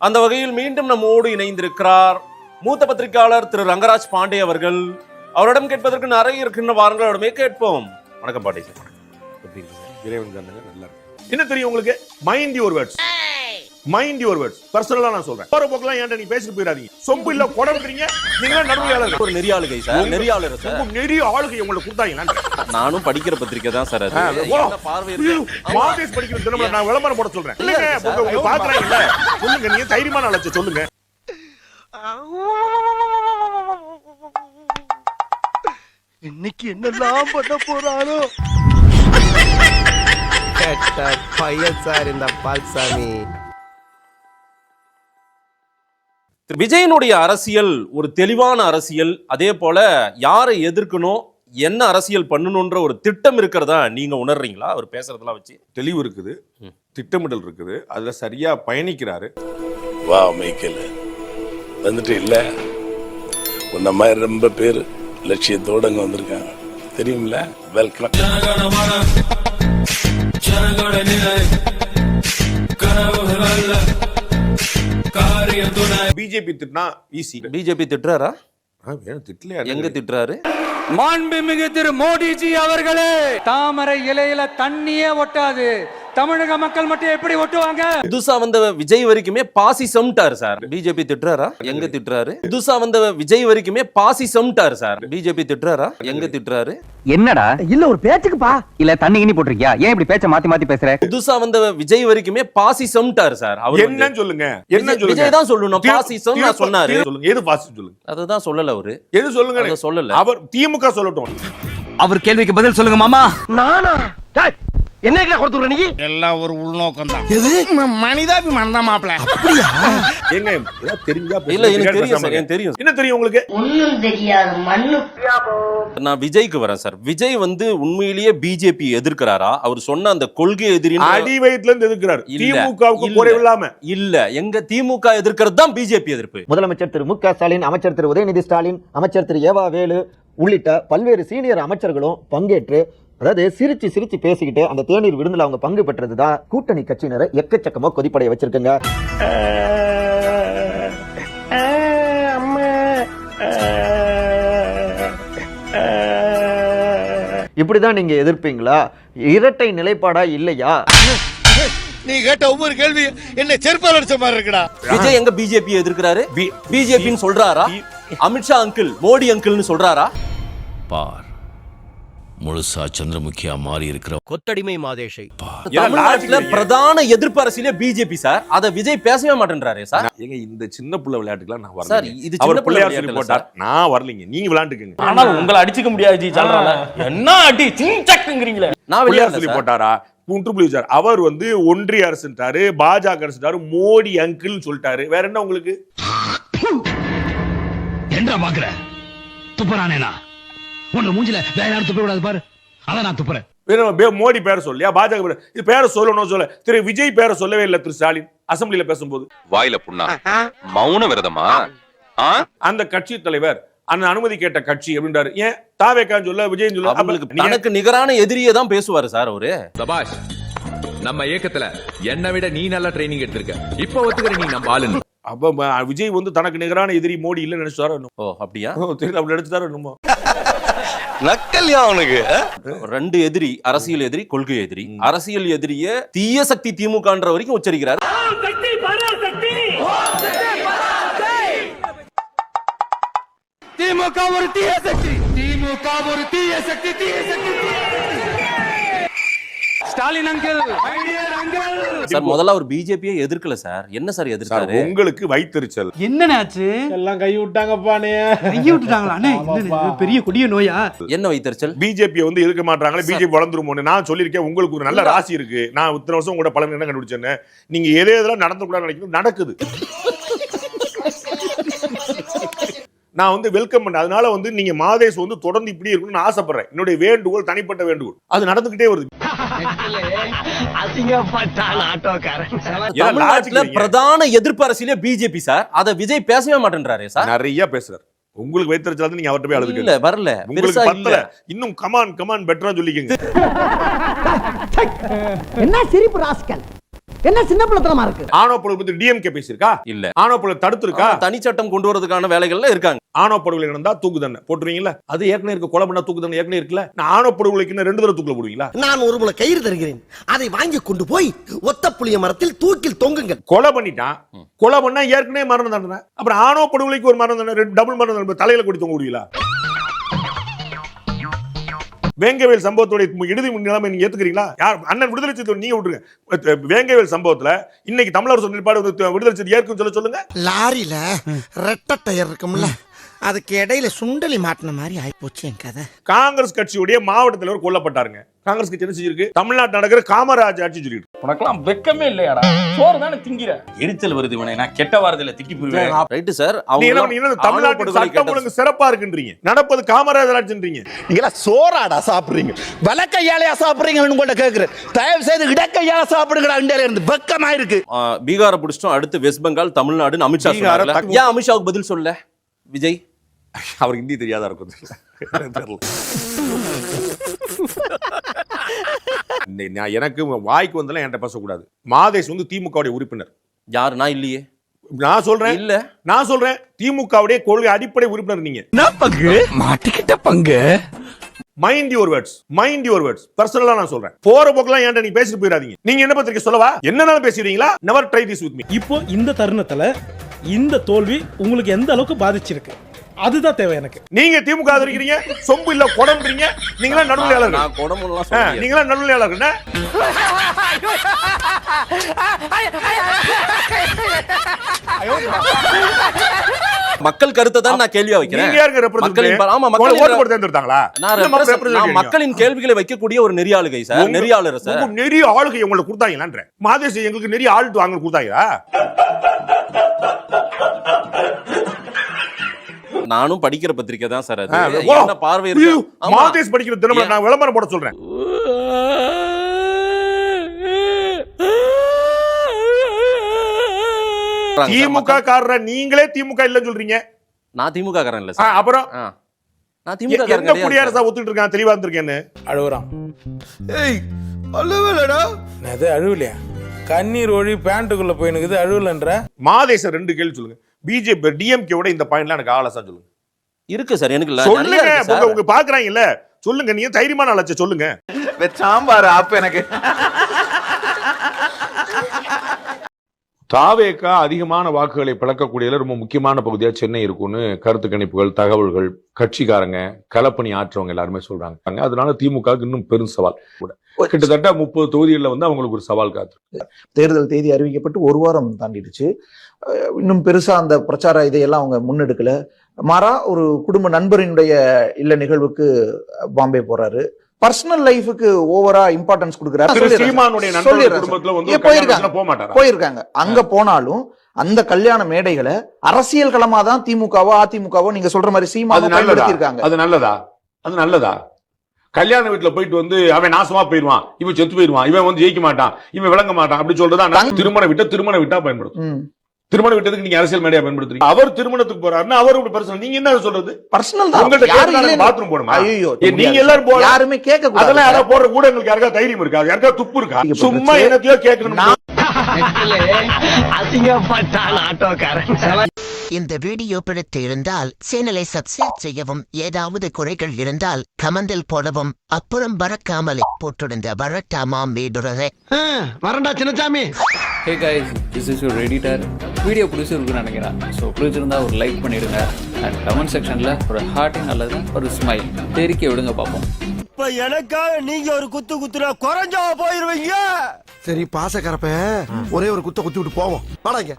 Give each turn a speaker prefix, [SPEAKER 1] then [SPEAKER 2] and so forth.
[SPEAKER 1] அந்த வகையில் மீண்டும் நம்மோடு இணைந்திருக்கிறார் மூத்த பத்திரிகையாளர் திரு ரங்கராஜ் பாண்டே அவர்கள். அவரிடம் கேட்பதற்கு நிறைய இருக்கின்ற வாரங்கள் அவரிடமே கேட்போம். வணக்கம் பாண்டே சார்.
[SPEAKER 2] நல்லா என்ன தெரியும் உங்களுக்கு? Mind your words, mind your words. பர்சனலா நான் சொல்றேன். போற போக்கெல்லாம் ஏன்டா நீ பேசிட்டு போயிடாதீங்க. சொம்பு இல்ல கொடம்ன்றீங்க. நீங்க நடுவுல
[SPEAKER 1] ஒரு நெறியாளுகை சார், நெறியாளர் சார்.
[SPEAKER 2] நெறிய ஆளுகை உங்களுக்கு கொடுத்தாங்க.
[SPEAKER 1] நானும் படிக்கிற பத்திரிக்கை தான் சார். அது பார்வை
[SPEAKER 2] மாதேஷ் படிக்கிற தினமலர் நான் விளம்பரம் போட சொல்றேன். இல்லங்க உங்களுக்கு பாக்குறாங்க இல்ல. சொல்லுங்க, நீங்க தைரியமான ஆளு சொல்லுங்க.
[SPEAKER 3] இன்னைக்கு என்னெல்லாம் பண்ண போறானோ பையன் சார் இந்த பால்சாமி.
[SPEAKER 1] விஜயனுடைய அரசியல் ஒரு தெளிவான அரசியல். அதே போல யாரை எதிர்க்கணும், என்ன அரசியல் பண்ணணும்ன்ற ஒரு திட்டம் இருக்கிறதா நீங்க உணர்றீங்களா? அவர் பேசுறதெல்லாம் வச்சு
[SPEAKER 2] தெளிவு இருக்குது, திட்டமிடல் இருக்குது, அதுல சரியா பயணிக்கிறாரு.
[SPEAKER 4] வா மைக்கேல் வந்துட்டு இல்ல, உன்ன மாதிரி ரொம்ப பேர் லட்சியத்தோடு அங்கே வந்திருக்காங்க தெரியுமில்ல. வெல்கம்.
[SPEAKER 2] பிஜேபி திட்டினா ஈஸி.
[SPEAKER 1] பிஜேபி திட்டுறாரா?
[SPEAKER 2] திட்டலையா?
[SPEAKER 1] எங்க திட்டுறாரு?
[SPEAKER 5] மாண்புமிகு திரு மோடிஜி அவர்களே, தாமரை இலையில தண்ணியே ஒட்டாது, தமிழக மக்கள் மட்டும் எப்படி ஒட்டுவாங்க?
[SPEAKER 1] புதுசா வந்த விஜய் வரைக்குமே பாசிசம்ட்டாரு சார். பிஜேபி திட்டுறாரா? எங்க திட்டுறாரு? புதுசா வந்த விஜய் வரைக்குமே பாசிசம்ட்டாரு சார். பிஜேபி திட்டுறாரா? எங்க திட்டுறாரு?
[SPEAKER 6] என்னடா
[SPEAKER 3] இல்ல ஒரு பேச்சுக்குப்பா.
[SPEAKER 6] இல்ல தண்ணி கிண்ணி போட்டிருக்கியா? ஏன் இப்படி பேச்ச மாத்தி மாத்தி பேசுற?
[SPEAKER 1] புதுசா வந்த விஜய் வரைக்குமே பாசிசம்ட்டாரு சார். அவர்
[SPEAKER 2] என்னன்னு சொல்லுங்க, என்ன சொல்லுங்க.
[SPEAKER 1] விஜய் தான் சொல்லணும் பாசிசம் நான் சொன்னாரு.
[SPEAKER 2] சொல்லுங்க, எது பாசிசம் சொல்லுங்க.
[SPEAKER 1] அதுதான் சொல்லல அவரு.
[SPEAKER 2] எது சொல்லுங்க?
[SPEAKER 1] சொல்லல.
[SPEAKER 2] அவர் திமுக சொல்லட்டும்.
[SPEAKER 5] அவர் கேள்விக்கு பதில் சொல்லுங்க மாமா.
[SPEAKER 3] நானா? என்ன கொடுத்துற நீ?
[SPEAKER 5] எல்லாம் ஒரு உள்நோக்கம் தான். எது மனிதாபிமானம் தான் மாப்ள.
[SPEAKER 3] அப்படியா?
[SPEAKER 2] ஏங்க ஏதா தெரிஞ்சா
[SPEAKER 1] இல்ல எனக்கு தெரியும் சார், எனக்கு தெரியும்.
[SPEAKER 2] என்ன தெரியும் உங்களுக்கு?
[SPEAKER 7] ஒண்ணும் தெரியாது மண்ணு.
[SPEAKER 1] நான் விஜய்க்கு வரேன் சார். விஜய் வந்து உண்மையிலேயே பிஜேபி எதிர்க்கிறாரா? அவர் சொன்ன அந்த கொள்கை எதிரி
[SPEAKER 2] அடி வயிற்றுல இருந்து எதிர்க்கிறார். திமுகவுக்கு குறைவில்லாம
[SPEAKER 1] இல்ல, எங்க திமுக எதிர்க்கிறது தான் பிஜேபி எதிர்ப்பு.
[SPEAKER 8] முதலமைச்சர் திரு மு.க. ஸ்டாலின், அமைச்சர் திரு உதயநிதி ஸ்டாலின், அமைச்சர் திரு ஏவா வேலு உள்ளிட்ட பல்வேறு சீனியர் அமைச்சர்களும் பங்கேற்று, அதாவது சிரிச்சு சிரிச்சு பேசிக்கிட்டு அந்த தேநீர் விருந்துல அவங்க பங்கு பெற்றதுதான் கூட்டணி கட்சியினரை எக்கச்சக்கமா கொதிப்படைய வச்சிருக்குங்க. இப்படிதான் நீங்க எதிர்ப்பீங்களா? இரட்டை நிலைப்பாடா இல்லையா?
[SPEAKER 3] நீ கேட்ட ஒவ்வொரு கேள்வி என்ன செருப்பால் அடிச்ச மாதிரி இருக்குடா.
[SPEAKER 1] விஜய் எங்க பிஜேபி எதிர்க்கிறாரு? பிஜேபின்னு சொல்றாரா? அமித்ஷா அங்கிள், மோடி அங்கிள்னு சொல்றாரா?
[SPEAKER 9] பார், முழுசா சந்திரமுகியா மாறி இருக்கிற
[SPEAKER 3] கொத்தடிமை மாதேஷை.
[SPEAKER 1] தமிழ்நாட்டுல பிரதான எதிர்ப்பு அரசியலே பிஜேபி சார். அத விஜய் பேசவே மாட்டேன்றாரே சார்.
[SPEAKER 2] ஏங்க இந்த சின்ன புள்ள விளையாட்டுக்குலாம் நான் வரல
[SPEAKER 1] சார். இது
[SPEAKER 2] அவர்
[SPEAKER 1] சின்ன
[SPEAKER 2] பிள்ளையார்
[SPEAKER 1] புள்ள
[SPEAKER 2] சொல்லி போட்டார், நான் வரலீங்க. நீங்க விளையாண்டுக்கங்க.
[SPEAKER 5] ஆனால் உங்களை அடிச்சுக்க முடியாது ஜி. சொல்றானே என்ன அடி சிங்சக்ங்கறீங்களே.
[SPEAKER 1] நான்
[SPEAKER 2] பிள்ளையார் சொல்லி போட்டாரா? புற்றுப்புலிச்சார். அவர் வந்து ஒன்றிய அரசுட்டாரு, பாஜக அரசுட்டாரு, மோடி அங்கிள் சொல்லிட்டாரு. வேற என்ன உங்களுக்கு?
[SPEAKER 9] என்ன பாக்குற? துப்புறானேனா உன்ன மூஞ்சில வேற யாரும் துப்ப கூடாது பாரு. அத நான் துப்புறேன்.
[SPEAKER 2] மோடி பேரை சொல்லியா? பாஜக பேர் இது பேரை சொல்லணும் சொல்ல. திரு விஜய் பேரை சொல்லவே இல்லை திரு ஸ்டாலின் அசம்பிளில பேசும்போது.
[SPEAKER 10] வாயில புண்ணா மௌன விரதமா?
[SPEAKER 2] அந்த கட்சி தலைவர் அந்த அனுமதி கேட்ட கட்சி அப்படின்றாரு. ஏன் தாவேக்கான்னு சொல்ல, விஜய் சொல்ல?
[SPEAKER 1] தனக்கு நிகரான எதிரியே தான் பேசுவாரு சார் அவரு.
[SPEAKER 10] சபாஷ், நம்ம இயக்கத்துல என்னை விட நீ நல்லா ட்ரைனிங் எடுத்திருக்க. இப்ப ஒத்துக்கிற நீ நம்ம ஆளுன்னு.
[SPEAKER 2] அப்ப விஜய் வந்து தனக்கு நிகரான எதிரி மோடி இல்ல நினைச்சாரோ?
[SPEAKER 1] ஓ அப்படியா?
[SPEAKER 2] தெரியல, அப்படி நினைச்சாரோ என்னமோ.
[SPEAKER 3] நக்கல்யா அவனுக்கு.
[SPEAKER 1] ரெண்டு எதிரி, அரசியல் எதிரி, கொள்கை எதிரி. அரசியல் எதிரிய தீய சக்தி திமுகன்ற வரைக்கும் உச்சரிக்கிறார்.
[SPEAKER 5] திமுக ஒரு தீய சக்தி, திமுக ஒரு தீய சக்தி, தீய சக்தி. Stalin uncle, my dear uncle.
[SPEAKER 1] Sir முதல்ல அவர் பிஜேபியை எதிர்க்கல சார். என்ன சார் எதிர்த்தாரு?
[SPEAKER 2] உங்களுக்கு வைத்தறிச்சல்.
[SPEAKER 5] என்னன்னாச்சு?
[SPEAKER 11] எல்லாம் கை விட்டாங்கப்பானே.
[SPEAKER 5] கை விட்டுட்டாங்களா? பெரிய கொடிய நோயா?
[SPEAKER 1] என்ன வைத்தறிச்சல்?
[SPEAKER 2] பிஜேபி வந்து எதிர்க்க மாட்டாங்களே, பிஜேபி வளர்ந்துருமோன்னு நான் சொல்லியிருக்கேன். உங்களுக்கு ஒரு நல்ல ராசி இருக்கு. நான் இத்தனை வருஷம் உங்களோட பலன் என்ன கண்டுபிடிச்சேன்னு. நீங்க எதெல்லாம் நடந்துக்கூடாது நினைக்கணும், நடக்குது. நான் வந்து வெல்கம் பண்ண. அதனால வந்து நீங்க மாதேஷ் வந்து தொடர்ந்து இப்படி இருக்கணும்னு ஆசைப்படுறேன். என்னுடைய வேண்டுகோள், தனிப்பட்ட வேண்டுகோள். அது நடந்துகிட்டே வருது.
[SPEAKER 1] தமிழ்நாட்டுல பிரதான எதிர்ப்பு அரசியலே பிஜேபி சார். அத விஜய் பேசவே மாட்டேன்றாரே சார்.
[SPEAKER 2] நிறைய பேசுறாரு. உங்களுக்கு வைத்தறிச்சல் நீங்க அவர்கிட்ட போய் அழுதுங்க.
[SPEAKER 1] இல்ல வரல, பெருசா இல்ல.
[SPEAKER 2] இன்னும் கமான் கமான் பெட்டரா சொல்லிக்கங்க.
[SPEAKER 8] என்ன சிரிப்பு ராஸ்கல். என்ன சின்ன பிள்ளைத்தனமா இருக்கு?
[SPEAKER 2] ஆணவ படுகொலை பத்தி டிஎம்கே பேசியிருக்கா?
[SPEAKER 1] இல்ல.
[SPEAKER 2] ஆணவ படுகொலை தடுத்திருக்கா?
[SPEAKER 1] தனி சட்டம் கொண்டு வரதுக்கான வேலைகள்ல இருக்காங்க.
[SPEAKER 2] ஆணவ படுகொலை நடந்தா தூக்கு தண்டனை போட்டுருவீங்களா? அது ஏற்கனவே இருக்கு. கொலை பண்ணா தூக்கு தண்டனை ஏற்கனவே இருக்குல்ல. நான் ஆணவ படுகொலைக்கு 2 தடவை தூக்குல போடுவீங்களா?
[SPEAKER 3] நான் ஒரு முளை கயிறு தருகிறேன், அதை வாங்கி கொண்டு போய் ஒத்த புளிய மரத்தில் தூக்கில் தொங்குங்கள்.
[SPEAKER 2] கொலை பண்ணிட்டான், கொலை பண்ணா ஏற்கனவே மரண தண்டனை, அப்புறம் ஆணவ படுகொலைக்கு ஒரு மரண தண்டனை, டபுள் மரண தண்டனை தலையில கொடி தொங்க விடுவீங்களா? வேங்கவேல் சம்பவத்தோட இறுதி நிலைமை நீங்க ஏத்துக்கிறீங்களா? யார் அண்ணன் விடுதலை சிறுத்தை நீங்க விட்டுருங்க. வேங்கவேல் சம்பவத்துல இன்னைக்கு தமிழர் நிலைப்பாடு விடுதலை சிறுத்தை ஏற்கும் சொல்லுங்க.
[SPEAKER 3] லாரியில ரெட்டை டயர் இருக்கும்ல, அதுக்கு இடையில சுண்டலி மாட்டின மாதிரி ஆயிப்போச்சு என் கதை.
[SPEAKER 2] காங்கிரஸ் கட்சியுடைய மாவட்ட தலைவர் கொல்லப்பட்டாருங்க. காங்கிரஸ் கட்சி என்ன செஞ்சிருக்கு? தமிழ்நாட்டு நடக்கிற காமராஜ் ஆட்சி சொல்லிட்டு.
[SPEAKER 5] உனக்கெல்லாம் வெக்கமே இல்லையாடா? சோறு தானே திங்கிற. எரிச்சல் வருது இவனை. நான் கெட்ட வார்த்தையில திட்டி போடுவேன்.
[SPEAKER 1] Right sir.
[SPEAKER 2] தமிழ்நாட்டு சட்டம் ஒழுங்கு சிறப்பா இருக்குன்றீங்க, நடப்பது காமராஜர் ஆட்சின்றீங்க.
[SPEAKER 3] நீங்களா சோறாடா சாப்பிடுறீங்க? வலக்கையாலையா சாப்பிடுறீங்க? உங்கள்ட்ட கேட்கிறேன், தயவு செய்து இடக்கையால சாப்பிடுங்கடா. இந்தியால இருந்து வெக்கமா இருக்கு.
[SPEAKER 1] பீகாரை பிடிச்சிட்டோம், அடுத்து வெஸ்ட் பெங்கால், தமிழ்நாடு. அமித்ஷா ஏன் அமித்ஷாவுக்கு பதில் சொல்ல விஜய்?
[SPEAKER 2] அவர் ஹிந்தி தெரியாதா இருக்கும். எனக்கு வாய்க்கு வந்தாலும் என்கிட்ட பேசக்கூடாது. மாதேஷ் திமுக உறுப்பினர்.
[SPEAKER 1] யாரு? நான் இல்லையே.
[SPEAKER 2] நான் சொல்றேன் இல்ல, நான் சொல்றேன் திமுகவுடைய கொள்கை அடிப்படை உறுப்பினர் நீங்க. பங்கு மாட்டிக்கிட்ட பங்கு. Mind your words, mind your words. பர்சனலா நான் சொல்றேன். போற போக்கெல்லாம் ஏன்டா நீ பேசிட்டு போயிடாதீங்க. நீங்க என்ன பத்திரிக்கை சொல்லவா? என்னனாலும் பேசிடுறீங்களா? Never try this with me.
[SPEAKER 11] இப்போ இந்த தருணத்துல இந்த தோல்வி உங்களுக்கு எந்த அளவுக்கு பாதிச்சிருக்கு, அதுதான் தேவை எனக்கு.
[SPEAKER 2] நீங்க திமுக ஆதரிக்கிறீங்க, சொம்பு இல்ல குடம்ன்றீங்க. நீங்களா நடுநிலையாளர்.
[SPEAKER 1] நான் குடம்லாம் சொல்றேன்.
[SPEAKER 2] நீங்களா நடுநிலையாளர். என்ன
[SPEAKER 1] மக்கள் கருத்தை தான் நான் கேள்வியா வைக்கிறேன்.
[SPEAKER 2] நீங்க யாருக்கு ரெப்ரசன்ட்?
[SPEAKER 1] ஆமா,
[SPEAKER 2] மக்கள் ஓட்டு போட்டு தேர்ந்தெடுத்தாங்களா?
[SPEAKER 1] நான் மக்களின் கேள்விகளை வைக்கக்கூடிய ஒரு நெறியாளுகை சார். நெறியாளர் சார்.
[SPEAKER 2] உங்க நெறிய ஆளுகை உங்களுக்கு கொடுத்தாங்களான்ற மாதேஷ் எங்களுக்கு நெறிய ஆளுட்டு வாங்க கொடுத்தாங்களா?
[SPEAKER 1] நானும் படிக்கிற பத்திரிக்கை தான் சார். அது என்ன பார்வை இருக்கு?
[SPEAKER 2] மாதேஷ் படிக்கிற தினமலர் நான் விளம்பரம் போட சொல்றேன். திமுக காரர நீங்களே திமுக இல்லன்னு சொல்றீங்க.
[SPEAKER 1] நான் திமுக காரன் இல்ல சார்.
[SPEAKER 2] அப்புறம்
[SPEAKER 1] நான் திமுக காரன்
[SPEAKER 2] என்ன குடியரசா ஒத்துட்டு இருக்கான், தெளிவா இருந்திருக்கேன்னு
[SPEAKER 3] அழுகுறான். ஏய் அழுவலடா. அது அழுவலையா? கண்ணீர் ஒழி பேண்ட்டுக்குள்ள போயினுக்குது, அழுவலன்ற.
[SPEAKER 2] மாதேஷ 2 கேள்வி சொல்லுங்க. பிஜேபி டிஎம்கே விட இந்த பாயிண்ட்ல எனக்கு ஆலசா சொல்லுங்க.
[SPEAKER 1] இருக்கு சார். எனக்கு
[SPEAKER 2] சொல்லுங்க. உங்க பாக்குறாங்கல்ல, சொல்லுங்க. நீங்க தைரியமான ஆளச்ச சொல்லுங்க.
[SPEAKER 10] சாம்பார் ஆப் எனக்கு.
[SPEAKER 2] தாவேகா அதிகமான வாக்குகளை பிளக்கக்கூடியதுல ரொம்ப முக்கியமான பகுதியா சென்னை இருக்கும்னு கருத்து கணிப்புகள், தகவல்கள், கட்சிக்காரங்க, களப்பணி ஆற்றவங்க எல்லாருமே சொல்றாங்க. அதனால திமுக இன்னும் பெரும் சவால் கூட. கிட்டத்தட்ட 30 தொகுதிகளில் அவங்களுக்கு ஒரு சவால் காத்து.
[SPEAKER 8] தேர்தல் தேதி அறிவிக்கப்பட்டு 1 வாரம் தாண்டிடுச்சு. இன்னும் பெருசா அந்த பிரச்சார இதையெல்லாம் அவங்க முன்னெடுக்கல. மாறா ஒரு குடும்ப நண்பரினுடைய இல்ல நிகழ்வுக்கு பாம்பே போறாரு. பர்சனல் லைஃபுக்கு ஓவரா இம்பார்ட்டன்ஸ் கொடுக்கிறாரு. போயிருக்காங்க. அங்க போனாலும் அந்த கல்யாண மேடைகளை அரசியல் களமா தான் திமுகவோ அதிமுகவோ நீங்க சொல்ற மாதிரி சீமானோ பயன்படுத்தியிருக்காங்க.
[SPEAKER 2] அது நல்லதா? அது நல்லதா? கல்யாண வீட்டுல போயிட்டு அவன் நாசமா போயிருவான், இவன் செத்து போயிருவான், இவன் ஜெயிக்க மாட்டான், இவன் விளங்க மாட்டான் அப்படி சொல்றதா? திருமண விட்டா பயன்படுத்தும். திருமண விட்டதுக்கு நீங்க அரசியல் மேடையா பயன்படுத்துறீங்க. அவர் திருமணத்துக்கு போறாருன்னா அவர் பர்சனல். நீங்க என்ன சொல்றது? பர்சனல் தான். உங்கள்ட்ட பாத்ரூம் போணுமா? நீங்க எல்லாரும் போற யாருமே கேட்க கூடாது. அதெல்லாம் யாரா போற ஊடகங்களுக்கு யாருக்கா தைரியம் இருக்கா? யாருக்கா துப்பு இருக்கா? சும்மா என்னத்தையோ கேட்கணும்.
[SPEAKER 3] அசிங்கப்பட்டால் ஆட்டோக்காரன்.
[SPEAKER 7] இந்த வீடியோ பிடித்து இருந்தால் சேனலை சப்ஸ்கிரைப் செய்யவும், ஏதாவது குறைகள் இருந்தால் கமெண்டில் போடவும், அப்புறம் மறக்காமலே போட்டிருந்த வரட்டாமாம் வீடுறதே
[SPEAKER 3] வரண்டா Chinnasamy.
[SPEAKER 5] Hey guys, this is your editor. Video பிடிச்சிருக்குன்னு நினைக்கிறேன். ஸோ பிடிச்சிருந்தா ஒரு லைக் பண்ணிடுங்க அண்ட் கமெண்ட் செக்ஷனில் ஒரு ஹார்ட்டிங் அல்லது ஒரு ஸ்மைல் தெரிக்க விடுங்க பார்ப்போம்.
[SPEAKER 3] இப்ப எனக்காக நீங்க ஒரு குத்துனா குறைஞ்சா போயிருவீங்க. சரி பாசக்கரப்ப ஒரே ஒரு குத்தி விட்டு போவோம். வாடாங்க.